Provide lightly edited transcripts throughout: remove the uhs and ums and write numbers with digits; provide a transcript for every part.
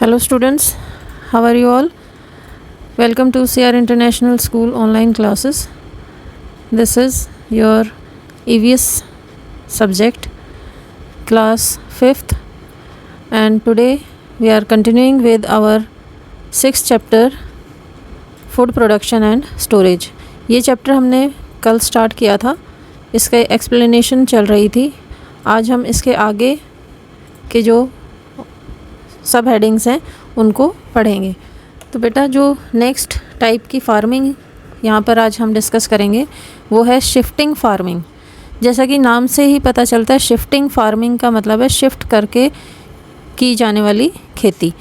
Hello students, how are you all? Welcome to CR International School online classes. This is your EVS subject, class 5th, and today we are continuing with our 6th chapter, food production and storage. ये chapter हमने कल start किया था, इसका explanation चल रही थी. आज हम इसके आगे के जो सब हेडिंग्स हैं उनको पढ़ेंगे. तो बेटा जो नेक्स्ट टाइप की फार्मिंग यहाँ पर आज हम डिस्कस करेंगे वो है शिफ्टिंग फार्मिंग. जैसा कि नाम से ही पता चलता है, शिफ्टिंग फार्मिंग का मतलब है शिफ्ट करके की जाने वाली खेती.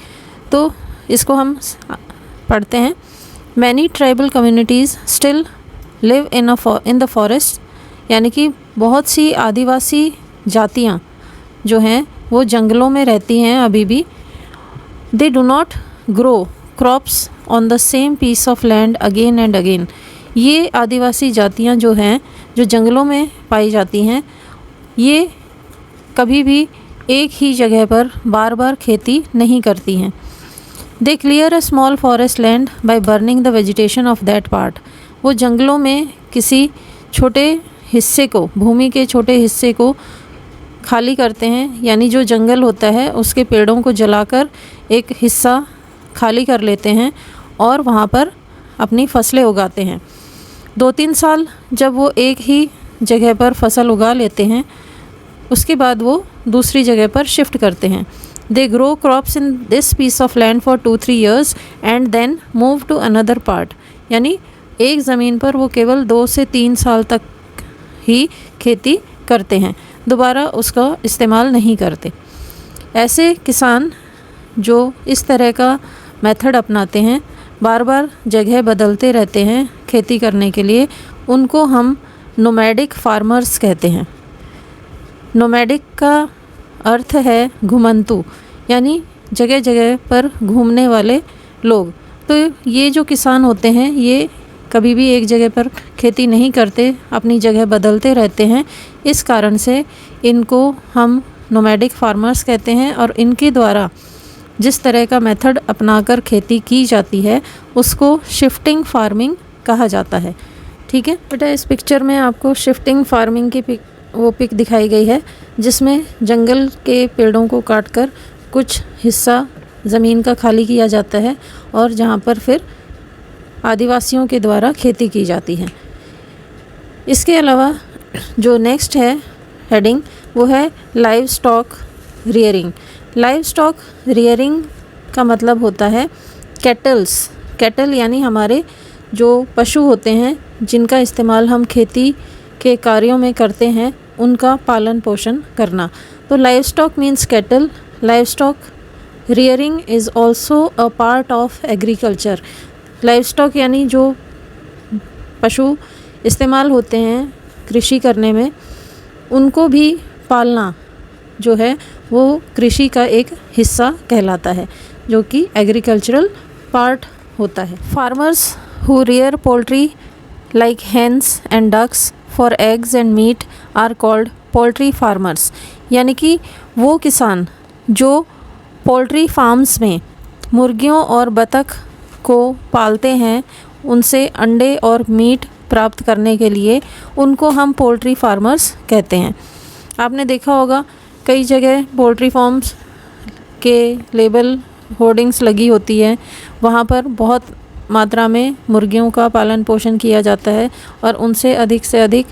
तो इसको हम पढ़ते हैं. Many tribal communities still live in the forest, यानी कि बहुत सी आदिवासी जातियाँ जो हैं वो जंगलों में रहती हैं अभी भी. They do not grow crops on the same piece of land again and again. ये आदिवासी जातियाँ जो हैं जो जंगलों में पाई जाती हैं, ये कभी भी एक ही जगह पर बार बार खेती नहीं करती हैं. They clear a small forest land by burning the vegetation of that part. वो जंगलों में किसी छोटे हिस्से को, भूमि के छोटे हिस्से को खाली करते हैं, यानी जो जंगल होता है उसके पेड़ों को जलाकर एक हिस्सा खाली कर लेते हैं और वहाँ पर अपनी फसलें उगाते हैं. 2-3 साल जब वो एक ही जगह पर फसल उगा लेते हैं, उसके बाद वो दूसरी जगह पर शिफ्ट करते हैं. They grow crops in this piece of land for 2-3 years and then move to another part. यानी एक ज़मीन पर वो केवल 2 से 3 साल तक ही खेती करते हैं, दोबारा उसका इस्तेमाल नहीं करते. ऐसे किसान जो इस तरह का मेथड अपनाते हैं, बार बार जगह बदलते रहते हैं खेती करने के लिए, उनको हम नोमैडिक फार्मर्स कहते हैं. नोमैडिक का अर्थ है घुमंतु, यानी जगह जगह पर घूमने वाले लोग. तो ये जो किसान होते हैं ये कभी भी एक जगह पर खेती नहीं करते, अपनी जगह बदलते रहते हैं. इस कारण से इनको हम नोमैडिक फार्मर्स कहते हैं और इनके द्वारा जिस तरह का मेथड अपनाकर खेती की जाती है उसको शिफ्टिंग फार्मिंग कहा जाता है. ठीक है बेटा, इस पिक्चर में आपको शिफ्टिंग फार्मिंग की पिक दिखाई गई है, जिसमें जंगल के पेड़ों को काटकर कुछ हिस्सा ज़मीन का खाली किया जाता है और जहाँ पर फिर आदिवासियों के द्वारा खेती की जाती है. इसके अलावा जो नेक्स्ट है हेडिंग वो है live stock rearing. Live stock rearing का मतलब होता है कैटल्स. कैटल यानी हमारे जो पशु होते हैं जिनका इस्तेमाल हम खेती के कार्यों में करते हैं, उनका पालन पोषण करना. तो live stock means cattle. Live stock rearing is also a part of agriculture. Live stock यानी जो पशु इस्तेमाल होते हैं कृषि करने में, उनको भी पालना जो है वो कृषि का एक हिस्सा कहलाता है, जो कि एग्रीकल्चरल पार्ट होता है. Farmers who rear poultry like hens and ducks for eggs and meat are called poultry farmers. यानी कि वो किसान जो पोल्ट्री फार्म्स में मुर्गियों और बतख को पालते हैं, उनसे अंडे और मीट प्राप्त करने के लिए, उनको हम पोल्ट्री फार्मर्स कहते हैं. आपने देखा होगा कई जगह पोल्ट्री फार्म्स के लेबल होर्डिंग्स लगी होती है, वहाँ पर बहुत मात्रा में मुर्गियों का पालन पोषण किया जाता है और उनसे अधिक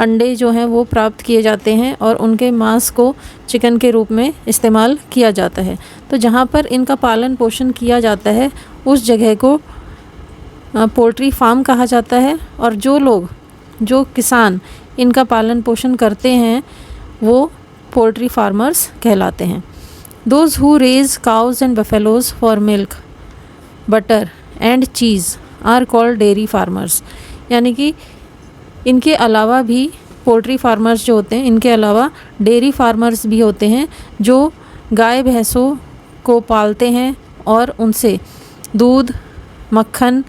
अंडे जो हैं वो प्राप्त किए जाते हैं और उनके मांस को चिकन के रूप में इस्तेमाल किया जाता है. तो जहाँ पर इनका पालन पोषण किया जाता है उस जगह को पोल्ट्री फार्म कहा जाता है, और जो किसान इनका पालन पोषण करते हैं वो पोल्ट्री फार्मर्स कहलाते हैं. Those who raise cows and buffaloes for milk, butter and cheese are called dairy farmers. यानी कि इनके अलावा भी पोल्ट्री फार्मर्स जो होते हैं, इनके अलावा डेयरी फार्मर्स भी होते हैं जो गाय भैंसों को पालते हैं और उनसे दूध, मक्खन,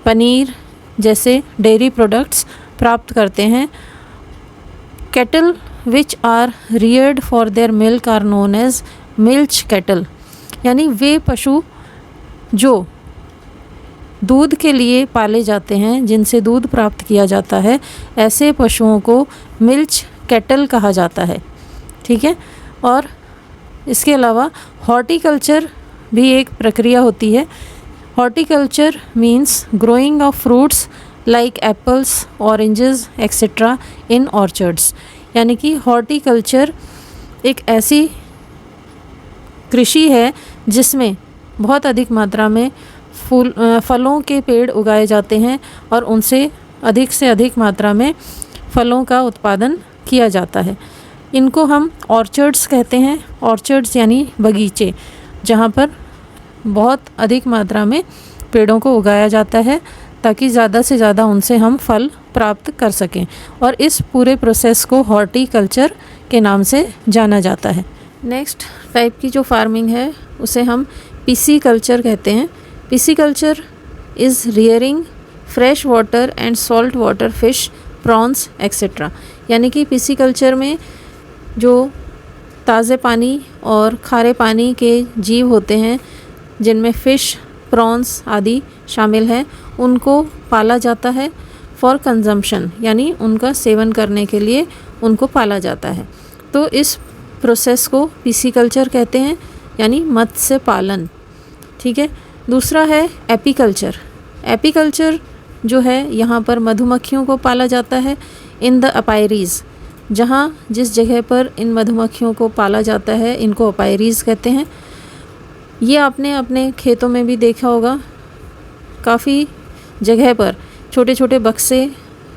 पनीर जैसे डेयरी प्रोडक्ट्स प्राप्त करते हैं. Cattle which are reared for their milk are known as milch cattle. यानी वे पशु जो दूध के लिए पाले जाते हैं, जिनसे दूध प्राप्त किया जाता है, ऐसे पशुओं को मिल्च कैटल कहा जाता है। ठीक है। और इसके अलावा हॉर्टिकल्चर भी एक प्रक्रिया होती है। Horticulture means growing of fruits like apples, oranges etcetera in orchards. यानी कि हॉर्टिकल्चर एक ऐसी कृषि है जिसमें बहुत अधिक मात्रा में फलों के पेड़ उगाए जाते हैं और उनसे अधिक से अधिक मात्रा में फलों का उत्पादन किया जाता है। इनको हम ऑर्चर्ड्स कहते हैं। ऑर्चर्ड्स यानी बगीचे, जहाँ पर बहुत अधिक मात्रा में पेड़ों को उगाया जाता है ताकि ज़्यादा से ज़्यादा उनसे हम फल प्राप्त कर सकें, और इस पूरे प्रोसेस को हॉर्टिकल्चर के नाम से जाना जाता है। नेक्स्ट टाइप की जो फार्मिंग है उसे हम पिसीकल्चर कहते हैं। Pisciculture is rearing fresh water and salt water fish, prawns etcetera. यानी कि पिसीकल्चर में जो ताज़े पानी और खारे पानी के जीव होते हैं, जिनमें फ़िश, प्रॉन्स आदि शामिल हैं, उनको पाला जाता है फॉर कंजम्पशन, यानी उनका सेवन करने के लिए उनको पाला जाता है। तो इस प्रोसेस को पिसीकल्चर कहते हैं, यानी मत्स्य पालन। ठीक है। दूसरा है एपीकल्चर। एपीकल्चर जो है, यहाँ पर मधुमक्खियों को पाला जाता है इन द अपायरीज़। जहाँ जिस जगह पर इन मधुमक्खियों को पाला जाता है, इनको अपायरीज़ कहते हैं। ये आपने अपने खेतों में भी देखा होगा, काफ़ी जगह पर छोटे छोटे बक्से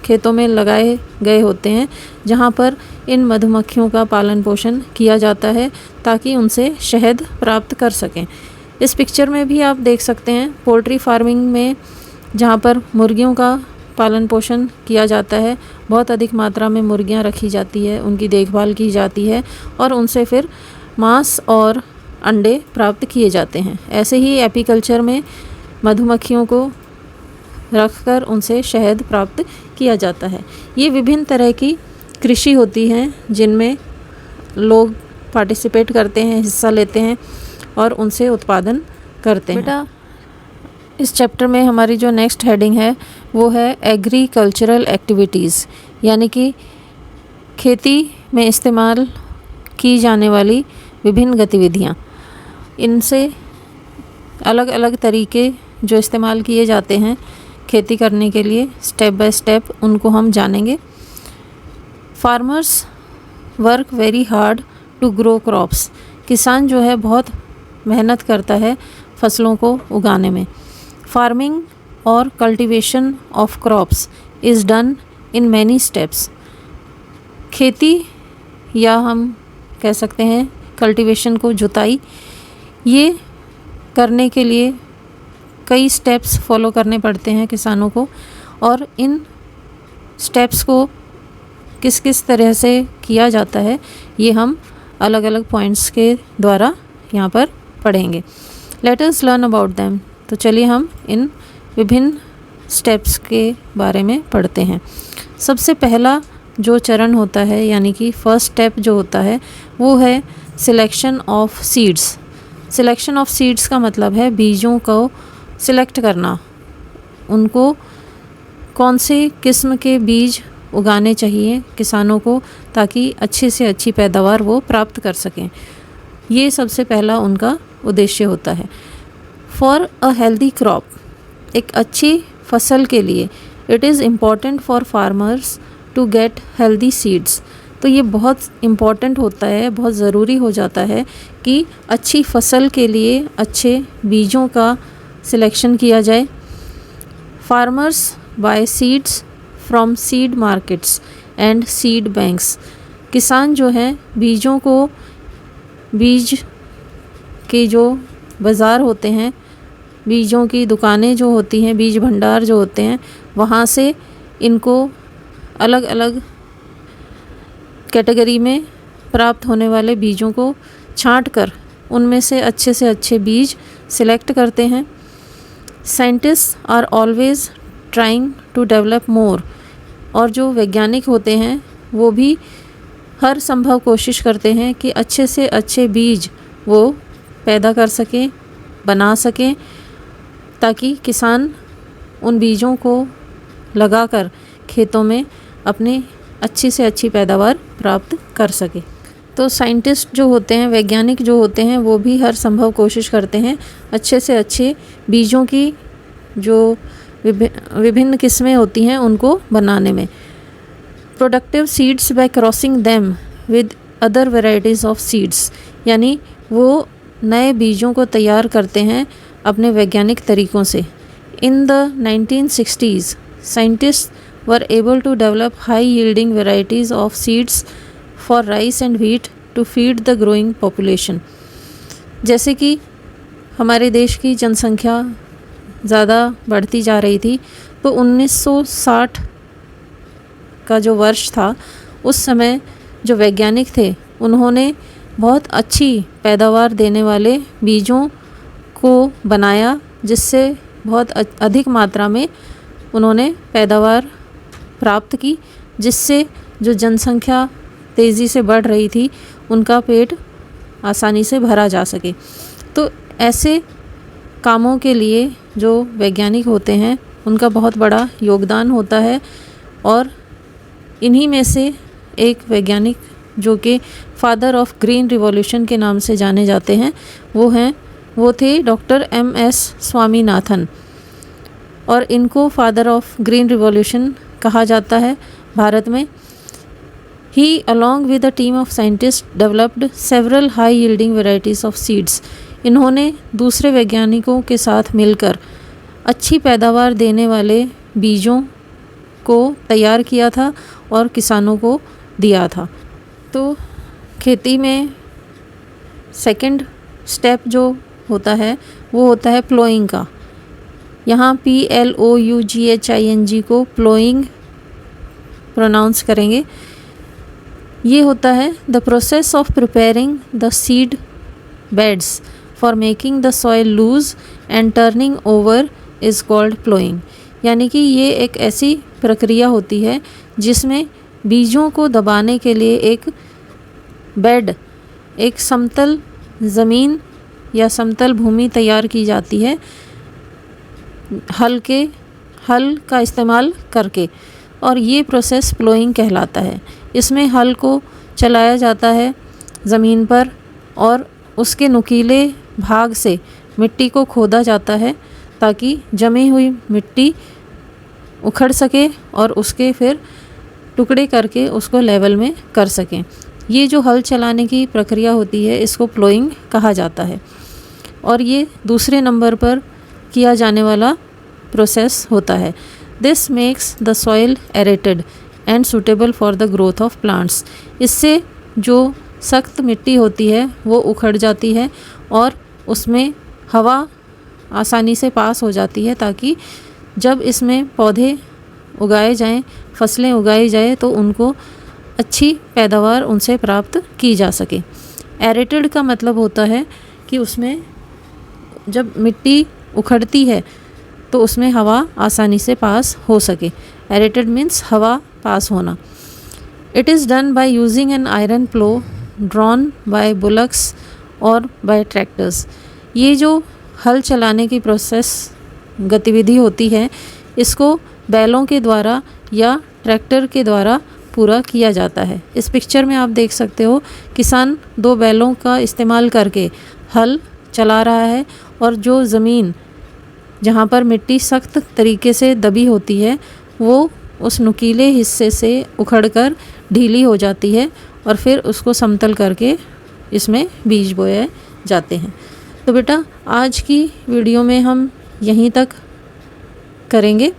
खेतों में लगाए गए होते हैं, जहाँ पर इन मधुमक्खियों का पालन पोषण किया जाता है ताकि उनसे शहद प्राप्त कर सकें। इस पिक्चर में भी आप देख सकते हैं पोल्ट्री फार्मिंग में, जहाँ पर मुर्गियों का पालन पोषण किया जाता है, बहुत अधिक मात्रा में मुर्गियाँ रखी जाती है, उनकी देखभाल की जाती है और उनसे फिर मांस और अंडे प्राप्त किए जाते हैं। ऐसे ही एपीकल्चर में मधुमक्खियों को रखकर उनसे शहद प्राप्त किया जाता है। ये विभिन्न तरह की कृषि होती हैं जिनमें लोग पार्टिसिपेट करते हैं, हिस्सा लेते हैं और उनसे उत्पादन करते हैं। बेटा, इस चैप्टर में हमारी जो नेक्स्ट हेडिंग है वो है एग्रीकल्चरल एक्टिविटीज़, यानी कि खेती में इस्तेमाल की जाने वाली विभिन्न गतिविधियाँ। इनसे अलग अलग तरीके जो इस्तेमाल किए जाते हैं खेती करने के लिए, स्टेप बाय स्टेप उनको हम जानेंगे। Farmers work very hard to grow crops. किसान जो है बहुत मेहनत करता है फसलों को उगाने में। फार्मिंग और cultivation of crops is done in many steps. खेती, या हम कह सकते हैं कल्टीवेशन को जुताई, ये करने के लिए कई स्टेप्स फॉलो करने पड़ते हैं किसानों को, और इन स्टेप्स को किस किस तरह से किया जाता है ये हम अलग अलग पॉइंट्स के द्वारा यहाँ पर पढ़ेंगे। Let us learn about them. तो चलिए हम इन विभिन्न स्टेप्स के बारे में पढ़ते हैं। सबसे पहला जो चरण होता है, यानी कि फर्स्ट स्टेप जो होता है, वो है selection of seeds. Selection of seeds का मतलब है बीजों को सिलेक्ट करना, उनको कौन से किस्म के बीज उगाने चाहिए किसानों को ताकि अच्छी से अच्छी पैदावार वो प्राप्त कर सकें। ये सबसे पहला उनका उद्देश्य होता है। फॉर अ हेल्दी क्रॉप, एक अच्छी फसल के लिए, it is important for farmers to get healthy seeds. तो ये बहुत इम्पॉर्टेंट होता है, बहुत ज़रूरी हो जाता है कि अच्छी फसल के लिए अच्छे बीजों का सिलेक्शन किया जाए। Farmers bye seeds from seed markets and seed banks. किसान जो हैं बीजों को, बीज के जो बाज़ार होते हैं, बीजों की दुकानें जो होती हैं, बीज भंडार जो होते हैं, वहाँ से इनको अलग अलग कैटेगरी में प्राप्त होने वाले बीजों को छांट कर उनमें से अच्छे बीज सिलेक्ट करते हैं। Scientists are always trying to develop more. और जो वैज्ञानिक होते हैं वो भी हर संभव कोशिश करते हैं कि अच्छे से अच्छे बीज वो पैदा कर सकें, बना सकें, ताकि किसान उन बीजों को लगाकर खेतों में अपने अच्छी से अच्छी पैदावार प्राप्त कर सके। तो साइंटिस्ट जो होते हैं, वैज्ञानिक जो होते हैं, वो भी हर संभव कोशिश करते हैं अच्छे से अच्छे बीजों की जो विभिन्न किस्में होती हैं उनको बनाने में। Productive seeds bye crossing them with other varieties of seeds, यानी वो नए बीजों को तैयार करते हैं अपने वैज्ञानिक तरीक़ों से। In the 1960s scientists were able to develop high yielding varieties of seeds for rice and wheat to feed the growing population. जैसे कि हमारे देश की जनसंख्या ज़्यादा बढ़ती जा रही थी, तो 1960 का जो वर्ष था, उस समय जो वैज्ञानिक थे उन्होंने बहुत अच्छी पैदावार देने वाले बीजों को बनाया, जिससे बहुत अधिक मात्रा में उन्होंने पैदावार प्राप्त की, जिससे जो जनसंख्या तेज़ी से बढ़ रही थी उनका पेट आसानी से भरा जा सके। तो ऐसे कामों के लिए जो वैज्ञानिक होते हैं उनका बहुत बड़ा योगदान होता है, और इन्हीं में से एक वैज्ञानिक जो कि फादर ऑफ ग्रीन रिवॉल्यूशन के नाम से जाने जाते हैं वो थे डॉक्टर MS स्वामीनाथन, और इनको फादर ऑफ ग्रीन रिवॉल्यूशन कहा जाता है भारत में। He along with a team of scientists developed several high yielding varieties of seeds. इन्होंने दूसरे वैज्ञानिकों के साथ मिलकर अच्छी पैदावार देने वाले बीजों को तैयार किया था और किसानों को दिया था। तो खेती में सेकंड स्टेप जो होता है वो होता है प्लोइंग का। यहाँ PLOUGHING को प्लोइंग प्रोनाउंस करेंगे। ये होता है the process of preparing the seed beds for making the soil loose and turning over is called ploughing. यानी कि ये एक ऐसी प्रक्रिया होती है जिसमें बीजों को दबाने के लिए एक बेड, एक समतल ज़मीन या समतल भूमि तैयार की जाती है हल का इस्तेमाल करके, और ये प्रोसेस प्लोइंग कहलाता है। इसमें हल को चलाया जाता है ज़मीन पर और उसके नुकीले भाग से मिट्टी को खोदा जाता है ताकि जमी हुई मिट्टी उखड़ सके और उसके फिर टुकड़े करके उसको लेवल में कर सकें। ये जो हल चलाने की प्रक्रिया होती है इसको प्लोइंग कहा जाता है, और ये दूसरे नंबर पर किया जाने वाला प्रोसेस होता है। This makes the soil aerated and suitable for the growth of plants. इससे जो सख्त मिट्टी होती है वो उखड़ जाती है और उसमें हवा आसानी से पास हो जाती है, ताकि जब इसमें पौधे उगाए जाएं, फसलें उगाई जाए तो उनको अच्छी पैदावार उनसे प्राप्त की जा सके। एरेटेड का मतलब होता है कि उसमें जब मिट्टी उखड़ती है तो उसमें हवा आसानी से पास हो सके। एरेटेड मीन्स हवा पास होना। It is done by using an iron plough drawn by bullocks और बाय ट्रैक्टर्स। ये जो हल चलाने की प्रोसेस गतिविधि होती है इसको बैलों के द्वारा या ट्रैक्टर के द्वारा पूरा किया जाता है। इस पिक्चर में आप देख सकते हो किसान 2 बैलों का इस्तेमाल करके हल चला रहा है, और जो ज़मीन जहाँ पर मिट्टी सख्त तरीके से दबी होती है वो उस नुकीले हिस्से से उखड़कर ढीली हो जाती है और फिर उसको समतल करके इसमें बीज बोए जाते हैं। तो बेटा आज की वीडियो में हम यहीं तक करेंगे।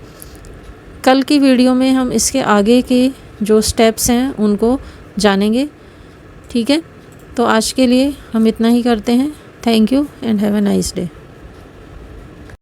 कल की वीडियो में हम इसके आगे के जो स्टेप्स हैं उनको जानेंगे। ठीक है, तो आज के लिए हम इतना ही करते हैं। Thank you and have a nice day.